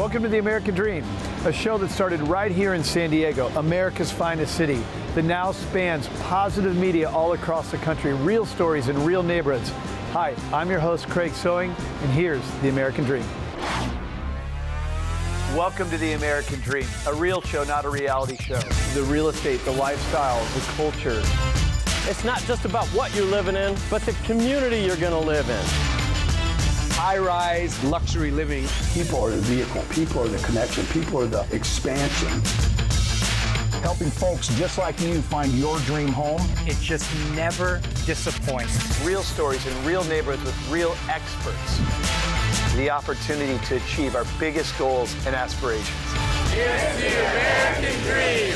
Welcome to The American Dream, a show that started right here in San Diego, America's finest city, that now spans positive media all across the country, real stories in real neighborhoods. Hi, I'm your host, Craig Sewing, and here's The American Dream. Welcome to The American Dream, a real show, not a reality show. The real estate, the lifestyle, the culture. It's not just about what you're living in, but the community you're going to live in. High-rise luxury living. People are the vehicle, people are the connection, people are the expansion. Helping folks just like you find your dream home. It just never disappoints. Real stories in real neighborhoods with real experts. The opportunity to achieve our biggest goals and aspirations. It's the American Dream!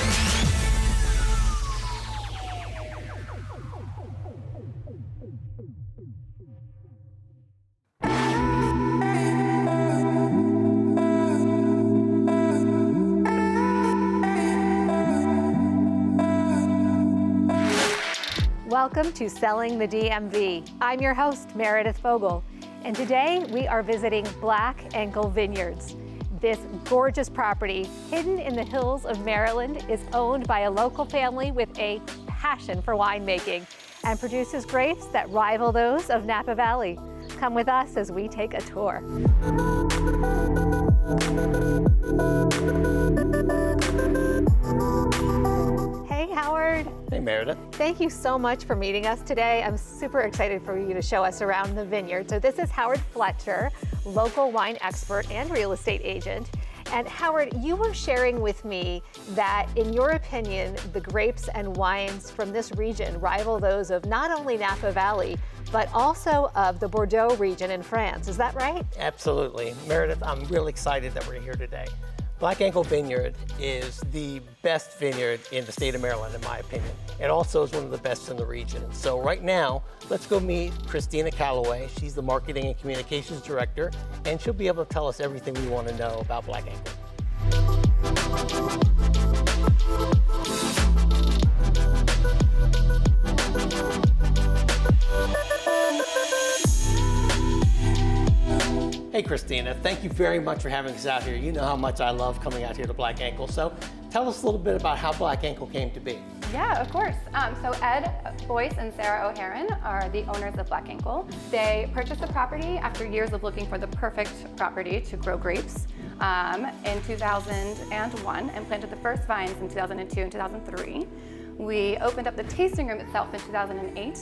Welcome to Selling the DMV. I'm your host, Meredith Fogel, and today we are visiting Black Ankle Vineyards. This gorgeous property, hidden in the hills of Maryland, is owned by a local family with a passion for winemaking and produces grapes that rival those of Napa Valley. Come with us as we take a tour. Hey, Howard. Hey, Meredith. Thank you so much for meeting us today. I'm super excited for you to show us around the vineyard. So this is Howard Fletcher, local wine expert and real estate agent. And Howard, you were sharing with me that, in your opinion, the grapes and wines from this region rival those of not only Napa Valley, but also of the Bordeaux region in France. Is that right? Absolutely. Meredith, I'm really excited that we're here today. Black Ankle Vineyard is the best vineyard in the state of Maryland, in my opinion. It also is one of the best in the region. So right now, let's go meet Christina Calloway. She's the Marketing and Communications Director, and she'll be able to tell us everything we want to know about Black Ankle. Hey, Christina, thank you very much for having us out here. You know how much I love coming out here to Black Ankle. So tell us a little bit about how Black Ankle came to be. Yeah, of course. So Ed Boyce and Sarah O'Haron are the owners of Black Ankle. They purchased the property after years of looking for the perfect property to grow grapes in 2001 and planted the first vines in 2002 and 2003. We opened up the tasting room itself in 2008,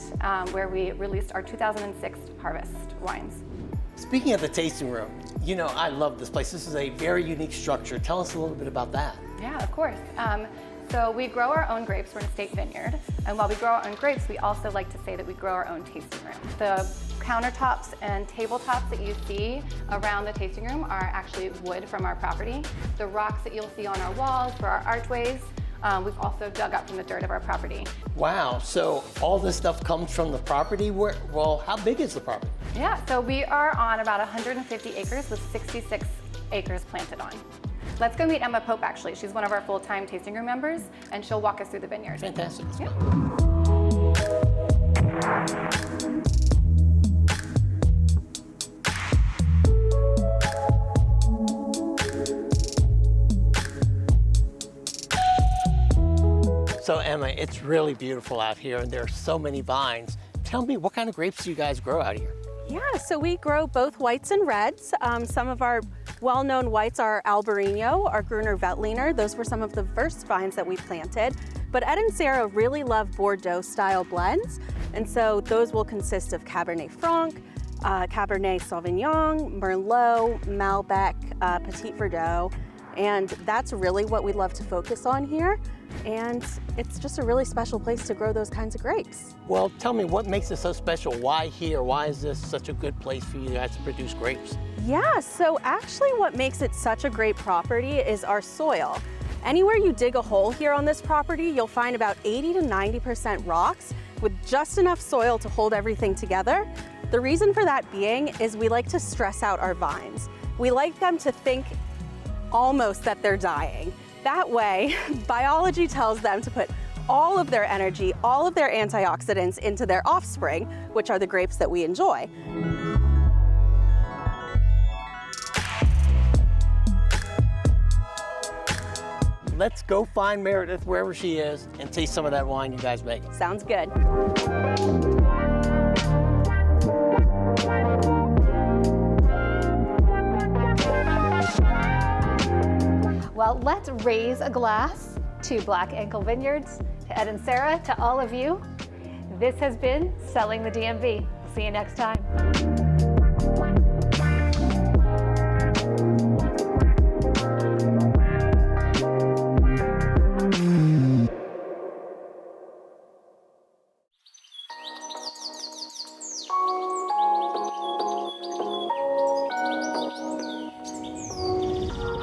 where we released our 2006 harvest wines. Speaking of the tasting room, you know, I love this place. This is a very unique structure. Tell us a little bit about that. Yeah, of course. So we grow our own grapes. We're in a state vineyard. And while we grow our own grapes, we also like to say that we grow our own tasting room. The countertops and tabletops that you see around the tasting room are actually wood from our property. The rocks that you'll see on our walls for our archways, we've also dug up from the dirt of our property. Wow, so all this stuff comes from the property? Well, how big is the property? Yeah, so we are on about 150 acres with 66 acres planted on. Let's go meet Emma Pope, actually. She's one of our full-time tasting room members, and she'll walk us through the vineyard. Fantastic. Yeah. So Emma, it's really beautiful out here, and there are so many vines. Tell me, what kind of grapes do you guys grow out here? Yeah, so we grow both whites and reds. Some of our well-known whites are Albarino, our Gruner Veltliner. Those were some of the first vines that we planted. But Ed and Sarah really love Bordeaux-style blends, and so those will consist of Cabernet Franc, Cabernet Sauvignon, Merlot, Malbec, Petit Verdot, and that's really what we love to focus on here. And it's just a really special place to grow those kinds of grapes. Well, tell me, what makes it so special? Why here? Why is this such a good place for you guys to produce grapes? Yeah, so actually what makes it such a great property is our soil. Anywhere you dig a hole here on this property, you'll find about 80 to 90% rocks with just enough soil to hold everything together. The reason for that being is we like to stress out our vines. We like them to think almost that they're dying. That way, biology tells them to put all of their energy, all of their antioxidants into their offspring, which are the grapes that we enjoy. let's go find Meredith wherever she is and taste some of that wine you guys make. Sounds good. Well, let's raise a glass to Black Ankle Vineyards, to Ed and Sarah, to all of you. This has been Selling the DMV. See you next time.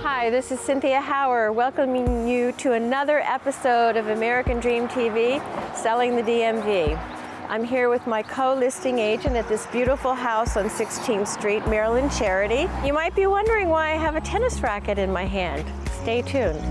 Hi, this is Cynthia Hauer welcoming you to another episode of American Dream TV, Selling the DMV. I'm here with my co-listing agent at this beautiful house on 16th Street, Maryland Charity. You might be wondering why I have a tennis racket in my hand. Stay tuned.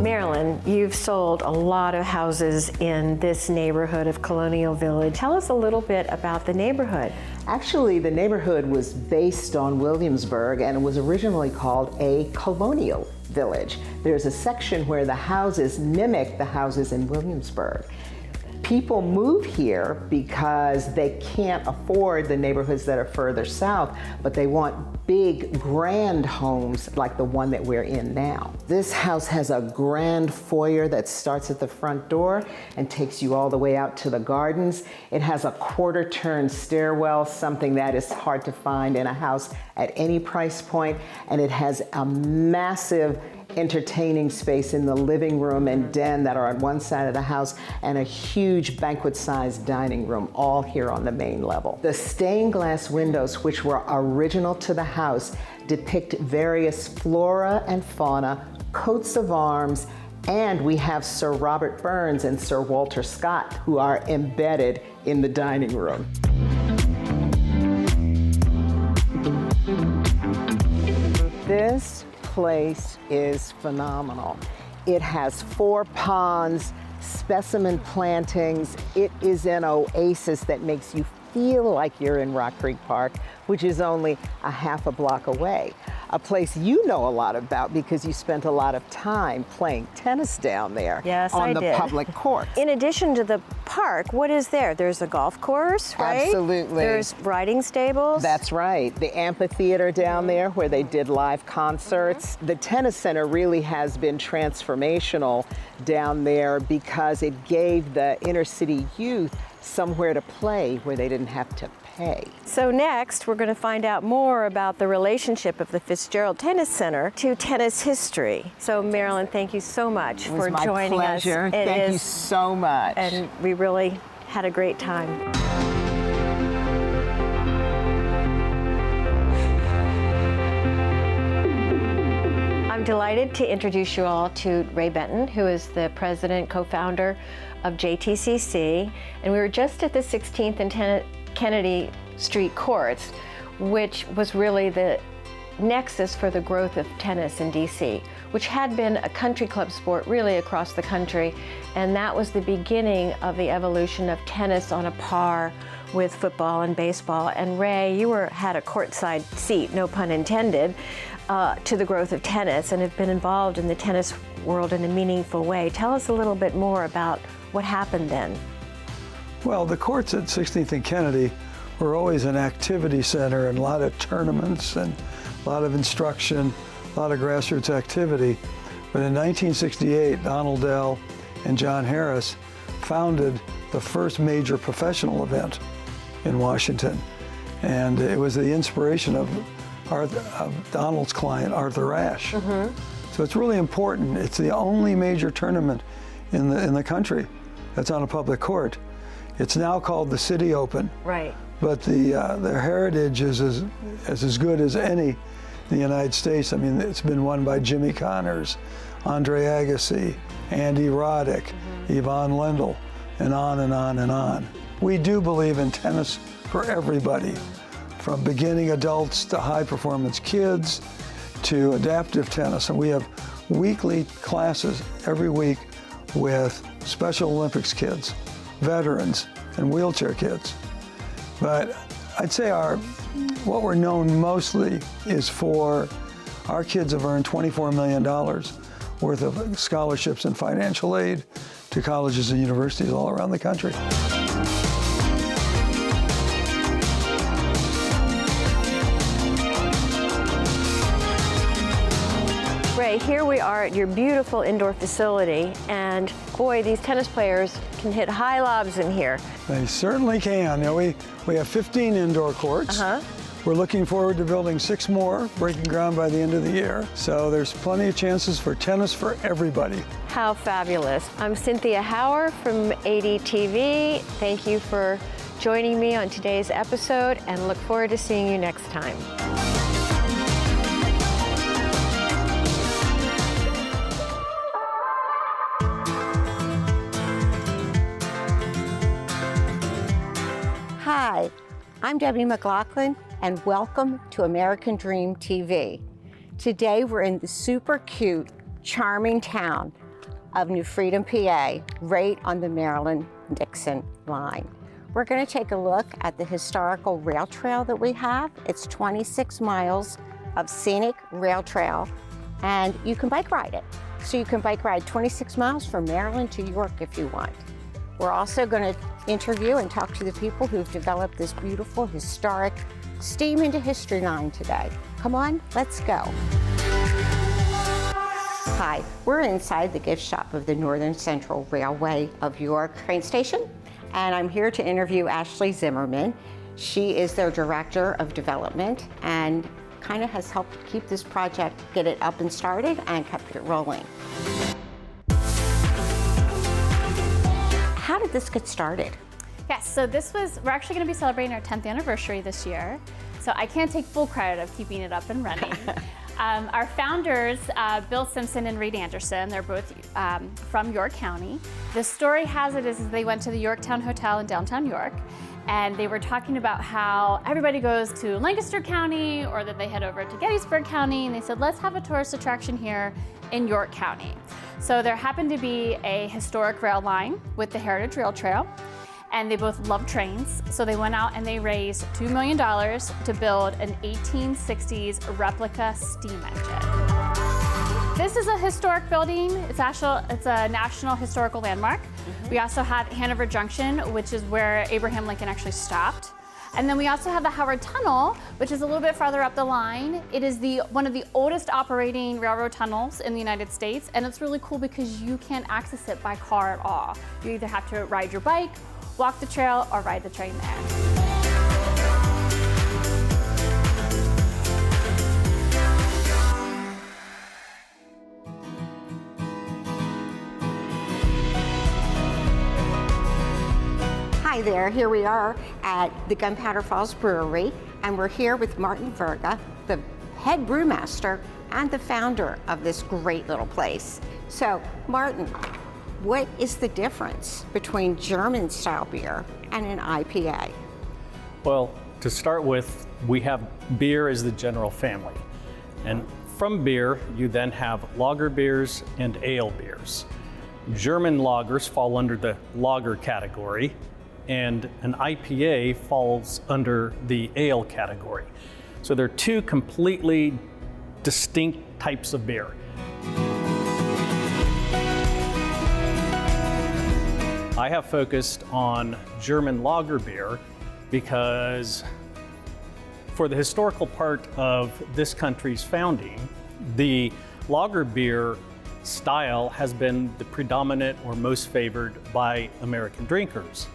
Marilyn, you've sold a lot of houses in this neighborhood of Colonial Village. Tell us a little bit about the neighborhood. Actually, the neighborhood was based on Williamsburg and it was originally called a colonial village. There's a section where the houses mimic the houses in Williamsburg. People move here because they can't afford the neighborhoods that are further south, but they want big, grand homes like the one that we're in now. This house has a grand foyer that starts at the front door and takes you all the way out to the gardens. It has a quarter-turn stairwell, something that is hard to find in a house at any price point, and it has a massive entertaining space in the living room and den that are on one side of the house, and a huge banquet-sized dining room, all here on the main level. The stained glass windows, which were original to the house, depict various flora and fauna, coats of arms, and we have Sir Robert Burns and Sir Walter Scott, who are embedded in the dining room. This place is phenomenal. It has 4 ponds, specimen plantings. It is an oasis that makes you feel like you're in Rock Creek Park, which is only a half a block away. A place you know a lot about because you spent a lot of time playing tennis down there. Yes, on I the did. public court. In addition to the park, what is there? There's a golf course, right? Absolutely. There's riding stables. That's right. The amphitheater down there where they did live concerts. The tennis center really has been transformational down there because it gave the inner city youth somewhere to play where they didn't have to pay. So next, we're going to find out more about the relationship of the Fitzgerald Tennis Center to tennis history. So Marilyn, thank you so much for joining us. It was my pleasure. Thank you so much. And we really had a great time. I'm delighted to introduce you all to Ray Benton, who is the president, co-founder of JTCC. And we were just at the 16th and Kennedy Street courts, which was really the nexus for the growth of tennis in DC, which had been a country club sport really across the country. And that was the beginning of the evolution of tennis on a par with football and baseball. And Ray, you had a courtside seat, no pun intended, to the growth of tennis and have been involved in the tennis world in a meaningful way. Tell us a little bit more about what happened then. Well, the courts at 16th and Kennedy were always an activity center and a lot of tournaments and a lot of instruction, a lot of grassroots activity. But in 1968, Donald Dell and John Harris founded the first major professional event in Washington. And it was the inspiration of Donald's client, Arthur Ashe. So it's really important. It's the only major tournament in the country that's on a public court. It's now called the City Open. Right. But their heritage is as good as any in the United States. I mean, it's been won by Jimmy Connors, Andre Agassi, Andy Roddick, Yvonne Lendl, and on and on and on. We do believe in tennis for everybody, from beginning adults to high performance kids to adaptive tennis. And we have weekly classes every week with Special Olympics kids, veterans, and wheelchair kids. But I'd say what we're known mostly is for Our kids have earned $24 million worth of scholarships and financial aid to colleges and universities all around the country. Ray, here we are at your beautiful indoor facility, and boy, these tennis players can hit high lobs in here. They certainly can. You know, we have 15 indoor courts. We're looking forward to building 6 more, breaking ground by the end of the year. So there's plenty of chances for tennis for everybody. How fabulous. I'm Cynthia Hauer from ADTV. Thank you for joining me on today's episode, and look forward to seeing you next time. Hi, I'm Debbie McLaughlin, and welcome to American Dream TV. Today we're in the super cute, charming town of New Freedom, PA, right on the Maryland-Dixon line. We're going to take a look at the historical rail trail that we have. It's 26 miles of scenic rail trail, and you can bike ride it. So you can bike ride 26 miles from Maryland to York if you want. We're also going to interview and talk to the people who've developed this beautiful, historic, steam into history line today. Come on, let's go. Hi, we're inside the gift shop of the Northern Central Railway of York train station, and I'm here to interview Ashley Zimmerman. She is their Director of Development and kind of has helped keep this project, get it up and started and kept it rolling. How did this get started? Yes, so we're actually going to be celebrating our 10th anniversary this year. So I can't take full credit of keeping it up and running. Our founders, Bill Simpson and Reed Anderson, they're both from York County. The story has it is they went to the Yorktown Hotel in downtown York, and they were talking about how everybody goes to Lancaster County or that they head over to Gettysburg County, and they said, let's have a tourist attraction here in York County. So there happened to be a historic rail line with the Heritage Rail Trail, and they both love trains. So they went out and they raised $2 million to build an 1860s replica steam engine. This is a historic building. It's a National Historical Landmark. We also have Hanover Junction, which is where Abraham Lincoln actually stopped. And then we also have the Howard Tunnel, which is a little bit farther up the line. It is one of the oldest operating railroad tunnels in the United States, and it's really cool because you can't access it by car at all. You either have to ride your bike, walk the trail, or ride the train there. Hi there, here we are at the Gunpowder Falls Brewery, and we're here with Martin Verga, the head brewmaster and the founder of this great little place. So, Martin, what is the difference between German-style beer and an IPA? Well, to start with, we have beer as the general family. And from beer, you then have lager beers and ale beers. German lagers fall under the lager category, and an IPA falls under the ale category. So they're two completely distinct types of beer. I have focused on German lager beer because for the historical part of this country's founding, the lager beer style has been the predominant or most favored by American drinkers.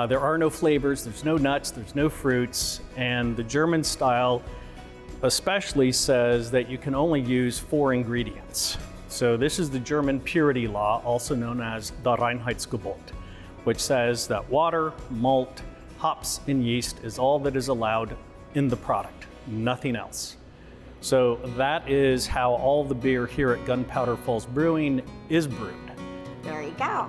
There are no flavors, there's no nuts, there's no fruits, and the German style especially says that you can only use 4 ingredients. So this is the German purity law, also known as the Reinheitsgebot, which says that water, malt, hops, and yeast is all that is allowed in the product, nothing else. So that is how all the beer here at Gunpowder Falls Brewing is brewed. There you go.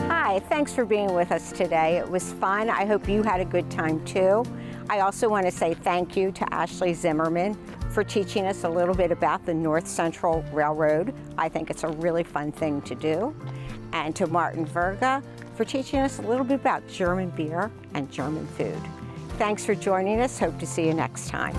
Hi, thanks for being with us today. It was fun. I hope you had a good time too. I also want to say thank you to Ashley Zimmerman for teaching us a little bit about the North Central Railroad. I think it's a really fun thing to do. and to Martin Verga for teaching us a little bit about German beer and German food. Thanks for joining us. Hope to see you next time.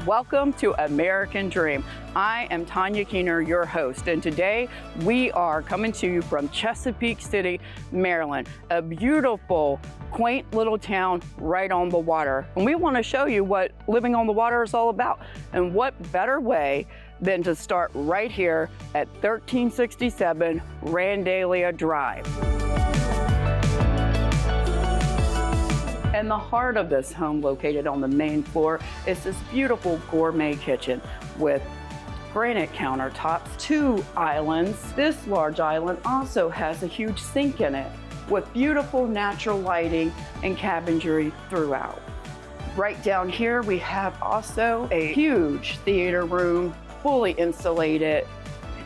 Welcome to American Dream. I am Tanya Keener, your host, and today we are coming to you from Chesapeake City, Maryland, a beautiful, quaint little town right on the water. And we want to show you what living on the water is all about. And what better way than to start right here at 1367 Randalia Drive. In the heart of this home, located on the main floor, is this beautiful gourmet kitchen with granite countertops, 2 islands. This large island also has a huge sink in it with beautiful natural lighting and cabinetry throughout. Right down here, we have also a huge theater room, fully insulated,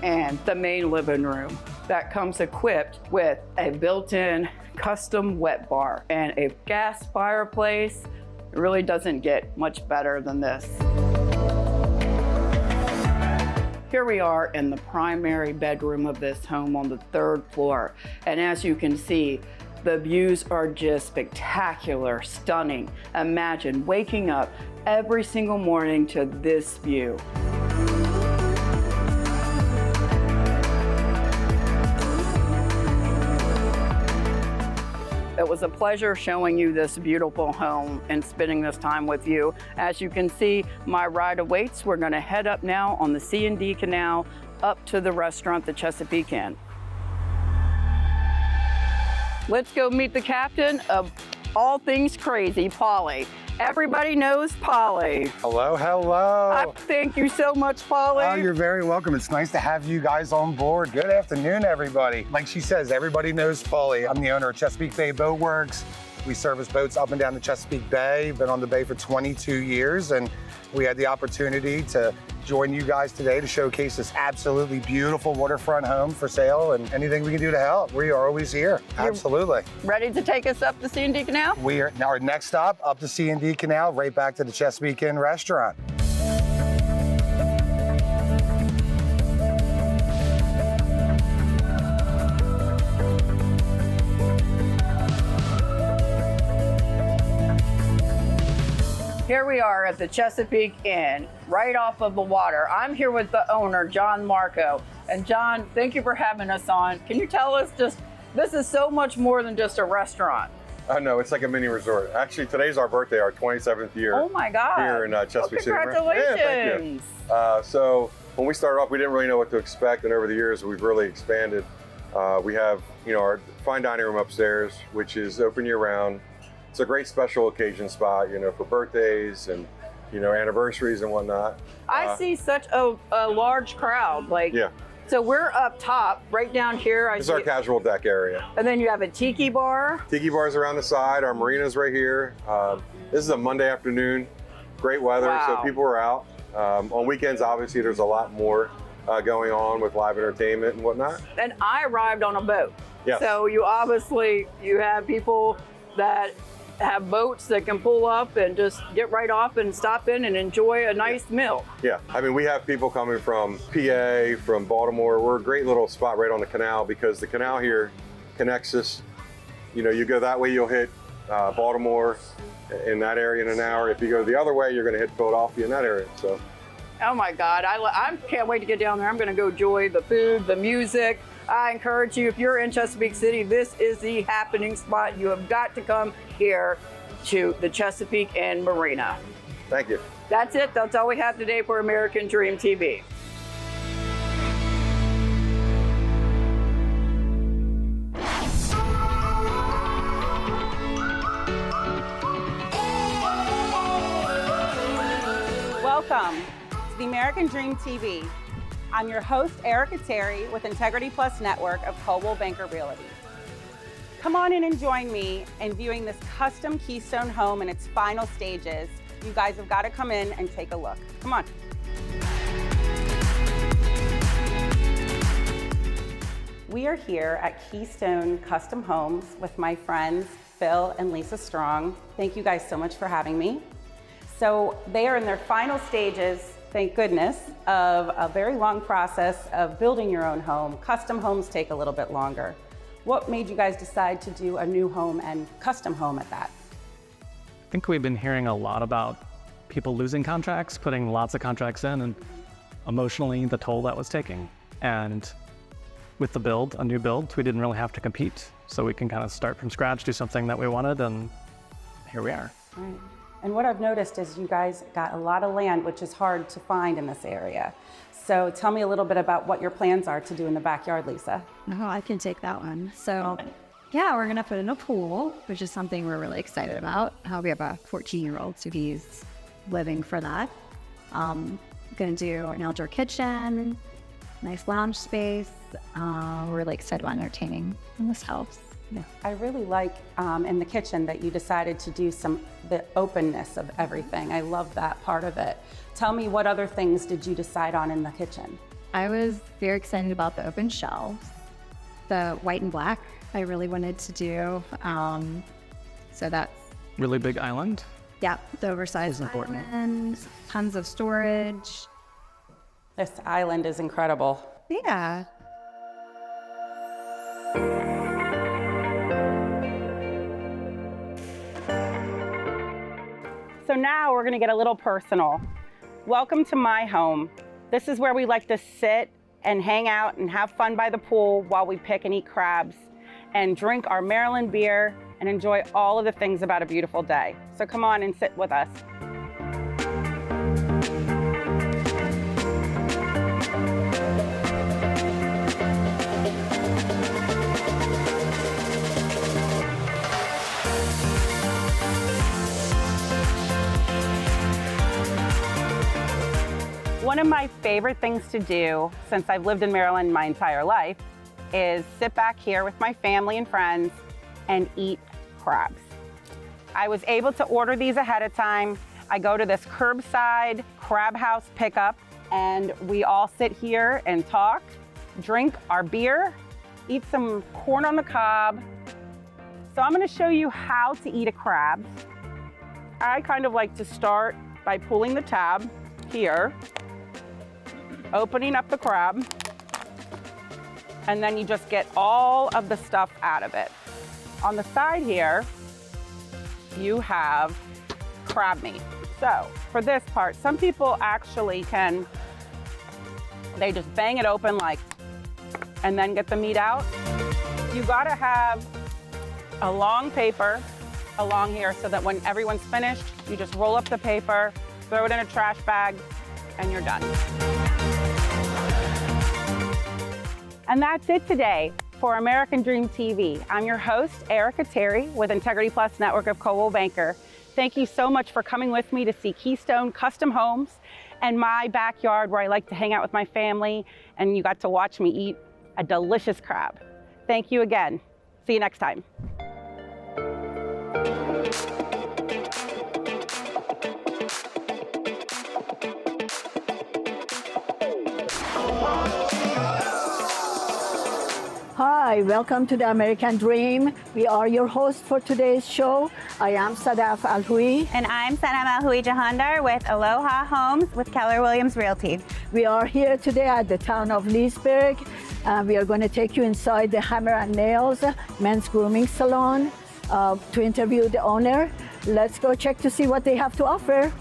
and the main living room that comes equipped with a built-in custom wet bar and a gas fireplace. It really doesn't get much better than this. Here we are in the primary bedroom of this home on the 3rd floor. And as you can see, the views are just spectacular, stunning. Imagine waking up every single morning to this view. It was a pleasure showing you this beautiful home and spending this time with you. As you can see, my ride awaits. We're gonna head up now on the C&D Canal up to the restaurant, the Chesapeake Inn. Let's go meet the captain of all things crazy, Polly. Everybody knows Polly. Hello, hello. Thank you so much, Polly. Oh, you're very welcome. It's nice to have you guys on board. Good afternoon, everybody. Like she says, everybody knows Polly. I'm the owner of Chesapeake Bay Boat Works. We service boats up and down the Chesapeake Bay. Been on the bay for 22 years, and we had the opportunity to join you guys today to showcase this absolutely beautiful waterfront home for sale, and anything we can do to help, we are always here. Absolutely. Ready to take us up the C&D Canal? We are our next stop up the C&D Canal, right back to the Chesapeake Inn restaurant. Here we are at the Chesapeake Inn, right off of the water. I'm here with the owner, John Marco. And John, thank you for having us on. Can you tell us this is so much more than just a restaurant. Oh no, it's like a mini resort. Actually, today's our birthday, our 27th year. Oh my God. Here in Chesapeake City. Congratulations. Yeah, thank you. So when we started off, we didn't really know what to expect, and over the years, we've really expanded. We have, our fine dining room upstairs, which is open year round. It's a great special occasion spot, for birthdays and, anniversaries and whatnot. I see such a large crowd. Yeah. So we're up top, right down here. This is our casual deck area. And then you have a tiki bar. Tiki bar's around the side. Our marina's right here. This is a Monday afternoon. Great weather, so people are out. On weekends, obviously, there's a lot more going on with live entertainment and whatnot. And I arrived on a boat. Yes. So you have people that have boats that can pull up and just get right off and stop in and enjoy a nice meal. Yeah, we have people coming from PA, from Baltimore. We're a great little spot right on the canal because the canal here connects us. You go that way, you'll hit Baltimore in that area in an hour. If you go the other way, you're gonna hit Philadelphia in that area, so. Oh my God, I can't wait to get down there. I'm gonna go enjoy the food, the music. I encourage you, if you're in Chesapeake City, this is the happening spot. You have got to come here to the Chesapeake Inn Marina. Thank you. That's it. That's all we have today for American Dream TV. Welcome to the American Dream TV. I'm your host, Erica Terry, with Integrity Plus Network of Coldwell Banker Realty. Come on in and join me in viewing this custom Keystone home in its final stages You guys have got to come in and take a look. Come on. We are here at Keystone Custom Homes with my friends Phil and Lisa Strong. Thank you guys so much for having me. So they are in their final stages, thank goodness, of a very long process of building your own home. Custom homes take a little bit longer. What made you guys decide to do a new home and custom home at that? I think we've been hearing a lot about people losing contracts, putting lots of contracts in, and emotionally the toll that was taking. And with the build, a new build, we didn't really have to compete. So we can kind of start from scratch, do something that we wanted, and here we are. Right. And what I've noticed is you guys got a lot of land, which is hard to find in this area. So tell me a little bit about what your plans are to do in the backyard, Lisa. Oh, I can take that one. So yeah, we're gonna put in a pool, which is something we're really excited about. We have a 14-year-old, so he's living for that. Gonna do an outdoor kitchen, nice lounge space. We're really excited about entertaining in this house. Yeah. I really like in the kitchen that you decided to do the openness of everything. I love that part of it. Tell me, what other things did you decide on in the kitchen? I was very excited about the open shelves. The white and black I really wanted to do. So that's really big island. Yeah, the oversized island, tons of storage. This island is incredible. Yeah. So now we're gonna get a little personal. Welcome to my home. This is where we like to sit and hang out and have fun by the pool while we pick and eat crabs and drink our Maryland beer and enjoy all of the things about a beautiful day. So come on and sit with us. One of my favorite things to do since I've lived in Maryland my entire life is sit back here with my family and friends and eat crabs. I was able to order these ahead of time. I go to this curbside crab house pickup and we all sit here and talk, drink our beer, eat some corn on the cob. So I'm gonna show you how to eat a crab. I kind of like to start by pulling the tab here, opening up the crab, and then you just get all of the stuff out of it. On the side here, you have crab meat. So for this part, some people actually they just bang it open and then get the meat out. You gotta have a long paper along here so that when everyone's finished, you just roll up the paper, throw it in a trash bag, and you're done. And that's it today for American Dream TV. I'm your host, Erica Terry, with Integrity Plus Network of Coldwell Banker. Thank you so much for coming with me to see Keystone Custom Homes and my backyard where I like to hang out with my family, and you got to watch me eat a delicious crab. Thank you again. See you next time. Hi, welcome to the American Dream. We are your host for today's show. I am Sadaf Alhooie. And I'm Sanam Alhooie Jahandar with Aloha Homes with Keller Williams Realty. We are here today at the town of Leesburg. We are going to take you inside the Hammer and Nails men's grooming salon to interview the owner. Let's go check to see what they have to offer.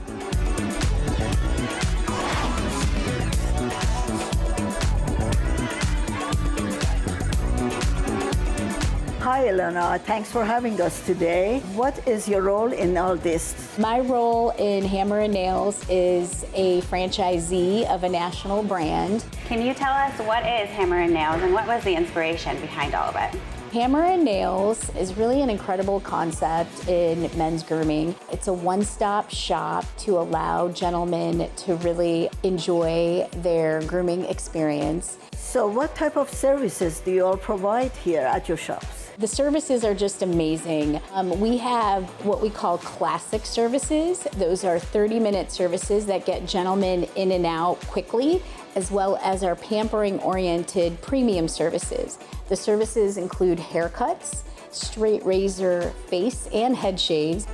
Hi, Elena. Thanks for having us today. What is your role in all this? My role in Hammer and Nails is a franchisee of a national brand. Can you tell us what is Hammer and Nails and what was the inspiration behind all of it? Hammer and Nails is really an incredible concept in men's grooming. It's a one-stop shop to allow gentlemen to really enjoy their grooming experience. So what type of services do you all provide here at your shops? The services are just amazing. We have what we call classic services. Those are 30-minute services that get gentlemen in and out quickly, as well as our pampering-oriented premium services. The services include haircuts, straight razor face and head shaves.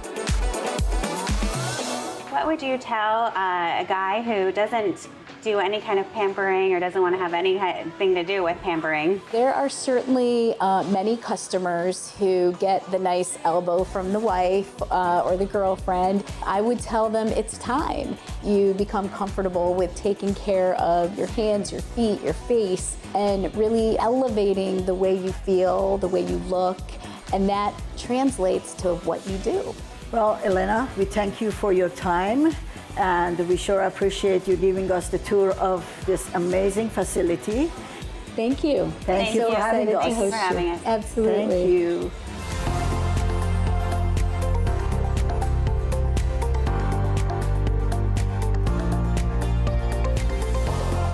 What would you tell a guy who doesn't do any kind of pampering or doesn't want to have anything to do with pampering? There are certainly many customers who get the nice elbow from the wife or the girlfriend. I would tell them it's time. You become comfortable with taking care of your hands, your feet, your face, and really elevating the way you feel, the way you look, and that translates to what you do. Well, Elena, we thank you for your time, and we sure appreciate you giving us the tour of this amazing facility. Thank you. Thank you for having us. Thank you for having us. Absolutely. Thank you.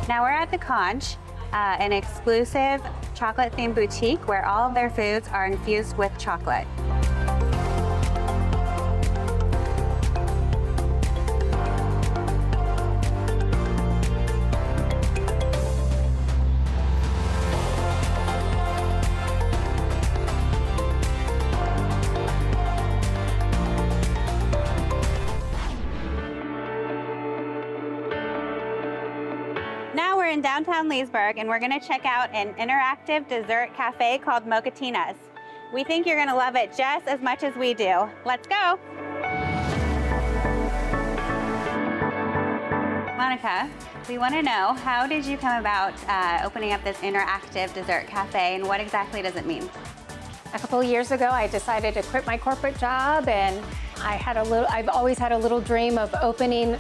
Now we're at the Conche, an exclusive chocolate-themed boutique where all of their foods are infused with chocolate. Now we're in downtown Leesburg and we're going to check out an interactive dessert cafe called Mocatinas. We think you're going to love it just as much as we do. Let's go. Monica, we want to know, how did you come about opening up this interactive dessert cafe, and what exactly does it mean? A couple of years ago, I decided to quit my corporate job, and I've always had a little dream of opening,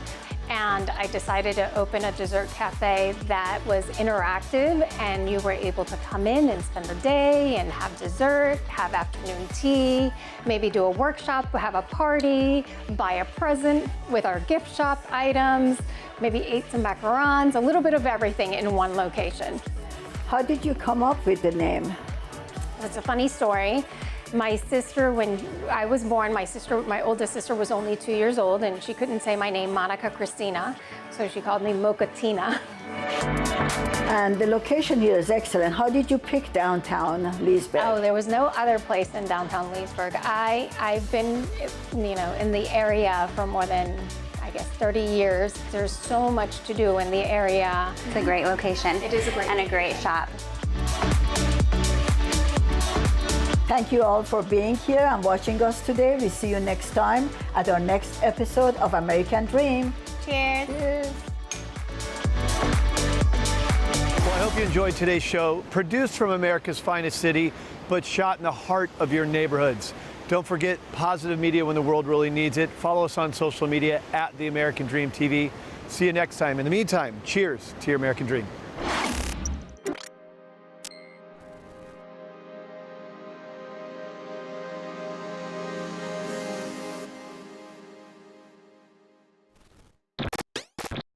and I decided to open a dessert cafe that was interactive, and you were able to come in and spend the day and have dessert, have afternoon tea, maybe do a workshop, have a party, buy a present with our gift shop items, maybe eat some macarons, a little bit of everything in one location. How did you come up with the name? It's a funny story. My sister, when I was born, my oldest sister was only 2 years old, and she couldn't say my name, Monica Christina, so she called me Mocatina. And the location here is excellent. How did you pick downtown Leesburg? Oh, there was no other place in downtown Leesburg. I've been, in the area for more than, I guess, 30 years. There's so much to do in the area. It's a great location. It is a great and a great shop. Thank you all for being here and watching us today. We see you next time at our next episode of American Dream. Cheers. Cheers. Well, I hope you enjoyed today's show, produced from America's finest city, but shot in the heart of your neighborhoods. Don't forget positive media when the world really needs it. Follow us on social media at The American Dream TV. See you next time. In the meantime, cheers to your American dream.